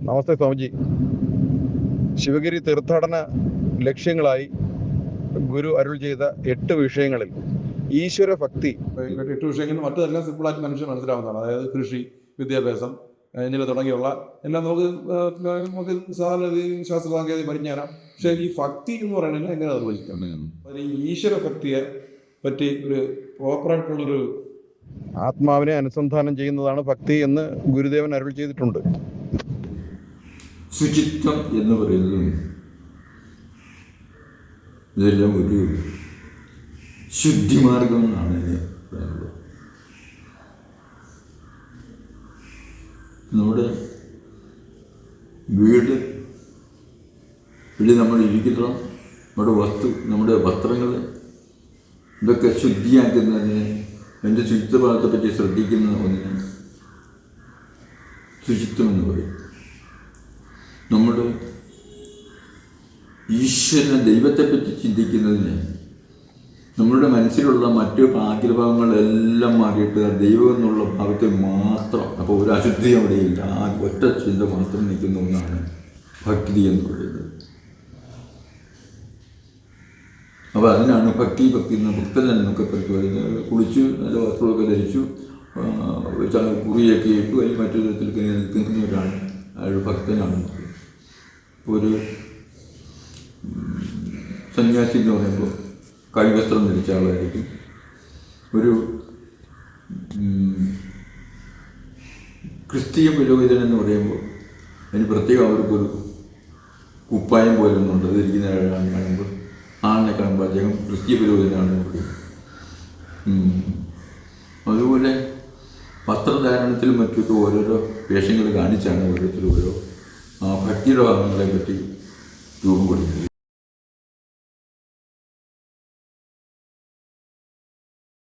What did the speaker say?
നമസ്തേ സ്വാമിജി. ശിവഗിരി തീർത്ഥാടന ലക്ഷ്യങ്ങളായി ഗുരു അരുൾ ചെയ്ത 8 വിഷയങ്ങളിൽ ഈശ്വര ഭക്തി, 8 വിഷയങ്ങളിൽ മറ്റതെല്ലാം സിമ്പിളായിട്ട് മനുഷ്യൻ മനസ്സിലാവുന്നതാണ്. അതായത് കൃഷി, വിദ്യാഭ്യാസം എന്നിവ തുടങ്ങിയുള്ള എല്ലാം നമുക്ക് സാധാരണ ശാസ്ത്ര സാങ്കേതിക പരിജ്ഞാനം. പക്ഷേ ഈ ഭക്തി എന്ന് പറയുന്നത് എങ്ങനെ നിർവചിക്കാം? അതിന് ഈശ്വര ഭക്തിയെ പറ്റി ഒരു പ്രോപ്പറായിട്ടുള്ളൊരു ആത്മാവിനെ അനുസന്ധാനം ചെയ്യുന്നതാണ് ഭക്തി എന്ന് ഗുരുദേവൻ അരുൾ ചെയ്തിട്ടുണ്ട്. ശുചിത്വം എന്ന് പറയുന്നതും ഇതെല്ലാം ഒരു ശുദ്ധിമാർഗം എന്നാണ് ഇതിന് പറയാനുള്ളത്. നമ്മുടെ വീട് നമ്മൾ ഇരിക്കുന്ന നമ്മുടെ വസ്ത്രങ്ങൾ ഇതൊക്കെ ശുദ്ധിയാക്കുന്നതിന്, എൻ്റെ ശുചിത്വഭാഗത്തെ പറ്റി ശ്രദ്ധിക്കുന്ന ഒന്നിന് ശുചിത്വം എന്ന് പറയും. നമ്മുടെ ഈശ്വരനെ, ദൈവത്തെപ്പറ്റി ചിന്തിക്കുന്നതിന് നമ്മളുടെ മനസ്സിലുള്ള മറ്റു ആഗ്രഹങ്ങളെല്ലാം മാറിയിട്ട് ദൈവം എന്നുള്ള ഭാവത്തിൽ മാത്രം, അപ്പോൾ ഒരു അശുദ്ധി അവിടെയില്ല, ആ ഒറ്റ ചിന്ത മാത്രം നിൽക്കുന്ന ഒന്നാണ് ഭക്തി എന്ന് പറയുന്നത്. അപ്പോൾ അതിനാണ് ഭക്തി എന്ന ഭക്തൻ എന്നൊക്കെ പറയുന്നത്. കുളിച്ചു, നല്ല വസ്ത്രമൊക്കെ ധരിച്ചു, കുറിയൊക്കെ ഇട്ടു, അല്ലെങ്കിൽ മറ്റു തരത്തിലൊക്കെ നിൽക്കുന്നവരാണ് അയാൾ ഭക്തനാണ്. ഒരു സന്യാസി എന്ന് പറയുമ്പോൾ കൈവസ്ത്രം ധരിച്ച ആളായിരിക്കും. ഒരു ക്രിസ്തീയ പുരോഹിതൻ എന്ന് പറയുമ്പോൾ അതിന് പ്രത്യേകം അവർക്കൊരു കുപ്പായം പോലെ ഒന്നുണ്ട്, ധരിക്കുന്ന ആളാണ്. കാണുമ്പോൾ ആളിനെ കാണുമ്പോൾ അദ്ദേഹം ക്രിസ്തീയ പുരോഹിതനാണെന്ന് പറയും. അതുപോലെ വസ്ത്രധാരണത്തിലും മറ്റൊക്കെ ഓരോരോ വേഷങ്ങൾ കാണിച്ചാണ് ഓരോരുത്തരും ഓരോ ഭക്തിയുടെ ഭാഗങ്ങളെ പറ്റി രൂപം കൊടുക്കുന്നത്.